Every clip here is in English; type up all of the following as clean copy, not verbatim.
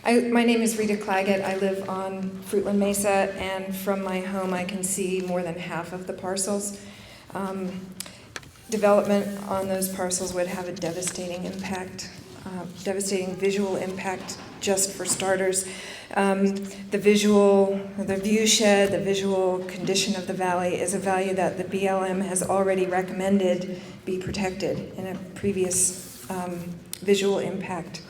My name is Rita Claggett. I live on Fruitland Mesa, and from my home I can see more than half of the parcels. Development on those parcels would have a devastating impact, devastating visual impact just for starters. The view shed, the visual condition of the valley is a value that the BLM has already recommended be protected in a previous visual impact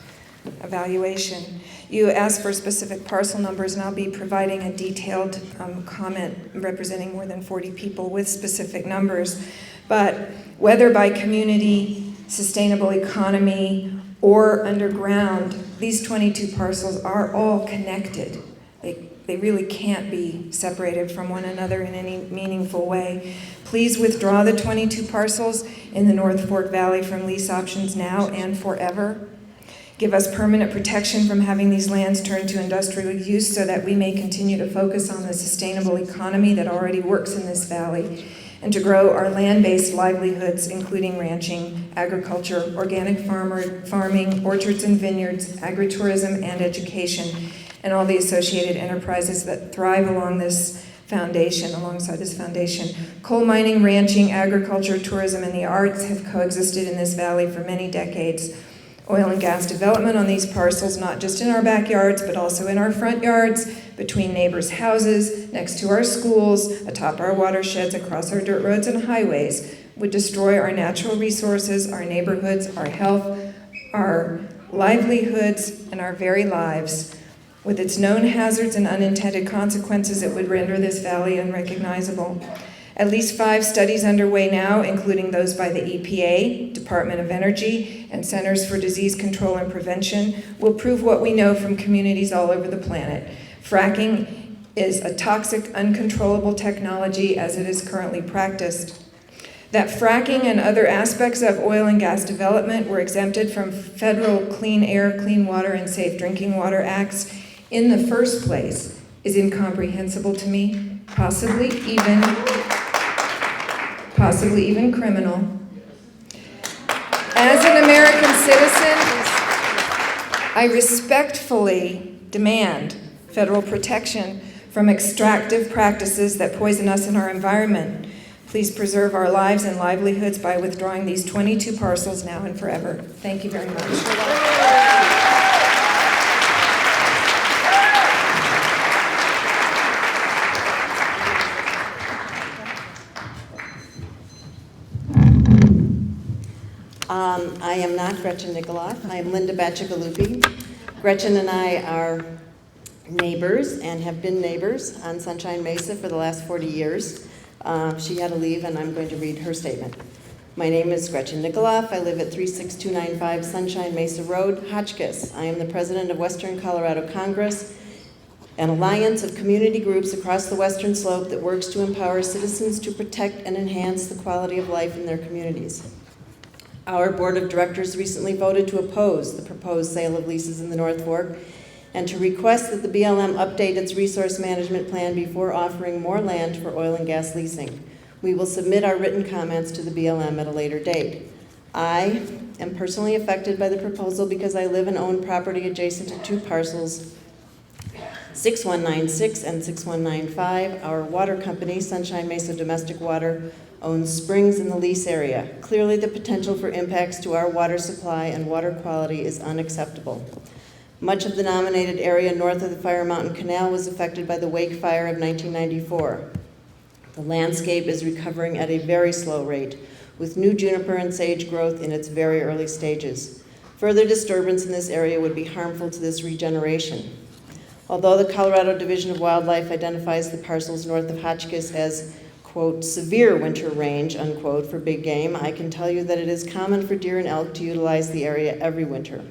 evaluation. You asked for specific parcel numbers, and I'll be providing a detailed comment representing more than 40 people with specific numbers. But whether by community, sustainable economy, or underground, these 22 parcels are all connected. They really can't be separated from one another in any meaningful way. Please withdraw the 22 parcels in the North Fork Valley from lease options now and forever. Give us permanent protection from having these lands turned to industrial use so that we may continue to focus on the sustainable economy that already works in this valley, and to grow our land-based livelihoods, including ranching, agriculture, organic farming, orchards and vineyards, agritourism, and education, and all the associated enterprises that thrive alongside this foundation. Coal mining, ranching, agriculture, tourism, and the arts have coexisted in this valley for many decades. Oil and gas development on these parcels, not just in our backyards, but also in our front yards, between neighbors' houses, next to our schools, atop our watersheds, across our dirt roads and highways, would destroy our natural resources, our neighborhoods, our health, our livelihoods, and our very lives. With its known hazards and unintended consequences, it would render this valley unrecognizable. At least 5 studies underway now, including those by the EPA, Department of Energy, and Centers for Disease Control and Prevention, will prove what we know from communities all over the planet. Fracking is a toxic, uncontrollable technology as it is currently practiced. That fracking and other aspects of oil and gas development were exempted from federal Clean Air, Clean Water, and Safe Drinking Water Acts in the first place is incomprehensible to me, possibly even criminal. As an American citizen, I respectfully demand federal protection from extractive practices that poison us and our environment. Please preserve our lives and livelihoods by withdrawing these 22 parcels now and forever. Thank you very much. I am not Gretchen Nikoloff. I am Linda Bacigalupi. Gretchen and I are neighbors and have been neighbors on Sunshine Mesa for the last 40 years. She had to leave, and I'm going to read her statement. My name is Gretchen Nikoloff. I live at 36295 Sunshine Mesa Road, Hotchkiss. I am the president of Western Colorado Congress, an alliance of community groups across the Western Slope that works to empower citizens to protect and enhance the quality of life in their communities. Our board of directors recently voted to oppose the proposed sale of leases in the North Fork and to request that the BLM update its resource management plan before offering more land for oil and gas leasing. We will submit our written comments to the BLM at a later date. I am personally affected by the proposal because I live and own property adjacent to 2 parcels, 6196 and 6195. Our water company, Sunshine Mesa Domestic Water, owns springs in the lease area. Clearly, the potential for impacts to our water supply and water quality is unacceptable. Much of the nominated area north of the Fire Mountain Canal was affected by the Wake Fire of 1994. The landscape is recovering at a very slow rate, with new juniper and sage growth in its very early stages. Further disturbance in this area would be harmful to this regeneration. Although the Colorado Division of Wildlife identifies the parcels north of Hotchkiss as, quote, severe winter range, unquote, for big game, I can tell you that it is common for deer and elk to utilize the area every winter.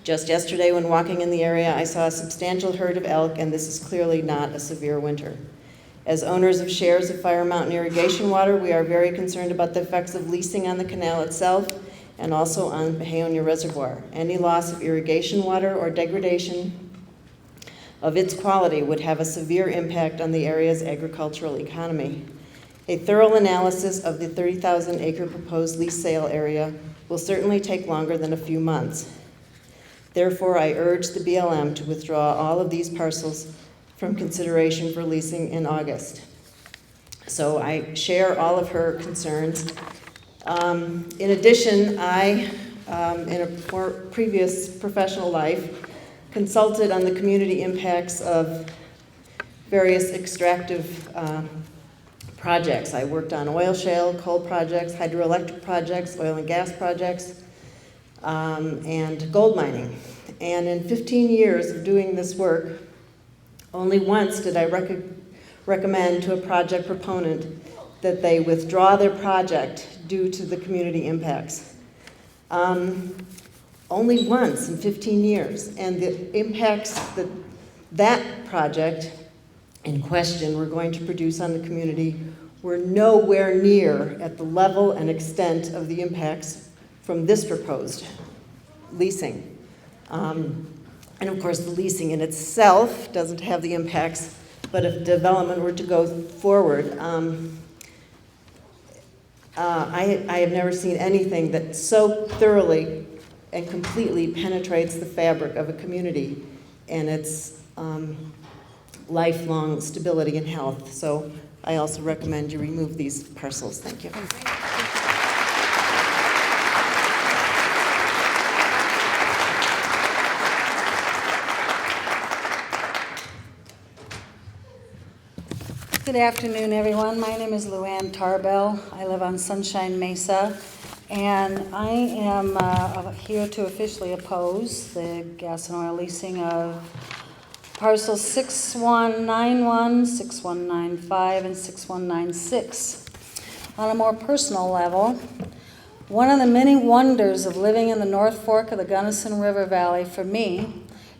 Just yesterday, when walking in the area, I saw a substantial herd of elk, and this is clearly not a severe winter. As owners of shares of Fire Mountain irrigation water, we are very concerned about the effects of leasing on the canal itself and also on Pahonia Reservoir. Any loss of irrigation water or degradation of its quality would have a severe impact on the area's agricultural economy. A thorough analysis of the 30,000-acre proposed lease sale area will certainly take longer than a few months. Therefore, I urge the BLM to withdraw all of these parcels from consideration for leasing in August. So I share all of her concerns. In addition, I, in a more previous professional life, consulted on the community impacts of various extractive projects. I worked on oil shale, coal projects, hydroelectric projects, oil and gas projects, and gold mining. And in 15 years of doing this work, only once did I recommend to a project proponent that they withdraw their project due to the community impacts. Only once in 15 years. And the impacts that that project in question were going to produce on the community were nowhere near at the level and extent of the impacts from this proposed leasing. And of course, the leasing in itself doesn't have the impacts, but if development were to go forward, I have never seen anything that so thoroughly and completely penetrates the fabric of a community and its lifelong stability and health. So I also recommend you remove these parcels. Thank you. Good afternoon, everyone. My name is Luanne Tarbell. I live on Sunshine Mesa, and I am here to officially oppose the gas and oil leasing of parcels 6191, 6195, and 6196. On a more personal level, one of the many wonders of living in the North Fork of the Gunnison River Valley for me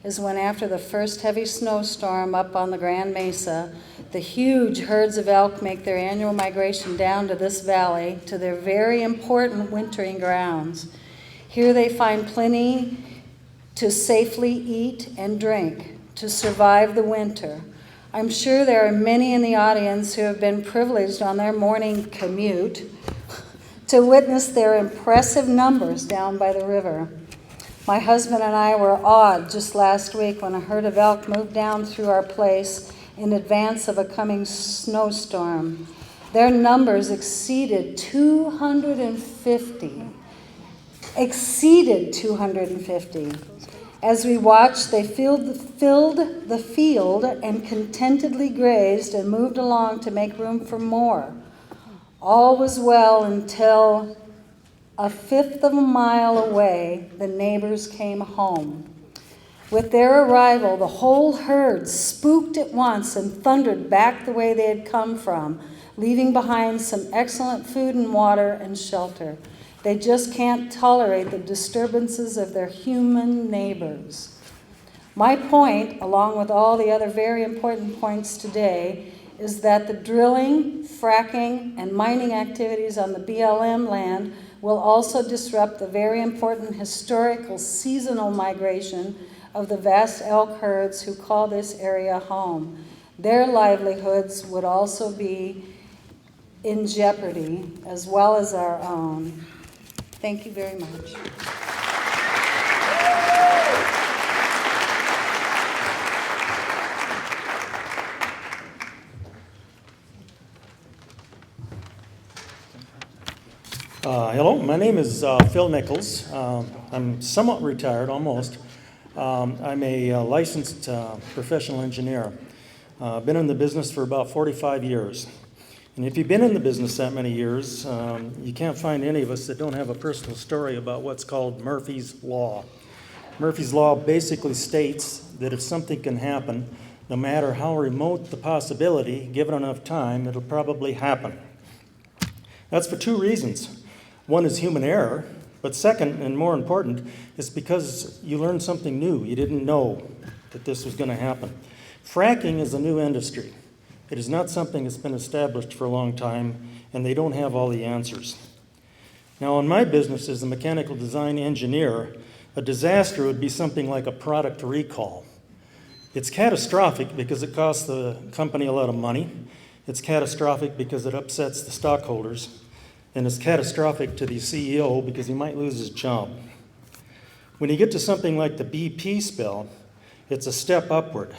is when, after the first heavy snowstorm up on the Grand Mesa, the huge herds of elk make their annual migration down to this valley to their very important wintering grounds. Here they find plenty to safely eat and drink, to survive the winter. I'm sure there are many in the audience who have been privileged on their morning commute to witness their impressive numbers down by the river. My husband and I were awed just last week when a herd of elk moved down through our place in advance of a coming snowstorm. Their numbers exceeded 250. As we watched, they filled the field and contentedly grazed and moved along to make room for more. All was well until a fifth of a mile away, the neighbors came home. With their arrival, the whole herd spooked at once and thundered back the way they had come from, leaving behind some excellent food and water and shelter. They just can't tolerate the disturbances of their human neighbors. My point, along with all the other very important points today, is that the drilling, fracking, and mining activities on the BLM land will also disrupt the very important historical seasonal migration of the vast elk herds who call this area home. Their livelihoods would also be in jeopardy, as well as our own. Thank you very much. Hello, my name is Phil Nichols. I'm somewhat retired, almost. I'm a licensed professional engineer. I've been in the business for about 45 years. And if you've been in the business that many years, you can't find any of us that don't have a personal story about what's called Murphy's Law. Murphy's Law basically states that if something can happen, no matter how remote the possibility, given enough time, it'll probably happen. That's for two reasons. One is human error, but second, and more important, is because you learn something new. You didn't know that this was going to happen. Fracking is a new industry. It is not something that's been established for a long time, and they don't have all the answers. Now, in my business as a mechanical design engineer, a disaster would be something like a product recall. It's catastrophic because it costs the company a lot of money. It's catastrophic because it upsets the stockholders. And it's catastrophic to the CEO because he might lose his job. When you get to something like the BP spill, it's a step upward.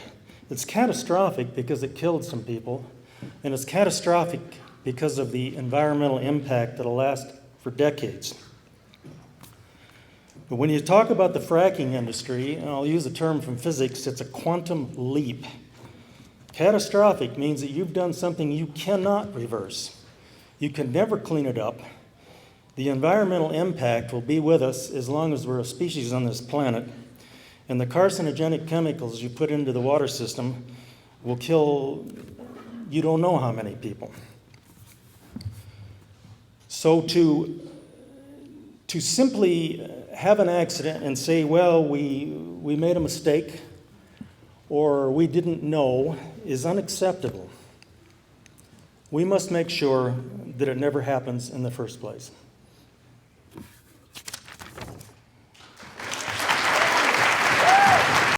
It's catastrophic because it killed some people, and it's catastrophic because of the environmental impact that'll last for decades. But when you talk about the fracking industry, and I'll use a term from physics, it's a quantum leap. Catastrophic means that you've done something you cannot reverse. You can never clean it up. The environmental impact will be with us as long as we're a species on this planet. And the carcinogenic chemicals you put into the water system will kill you don't know how many people. So to simply have an accident and say, well, we made a mistake or we didn't know is unacceptable. We must make sure that it never happens in the first place.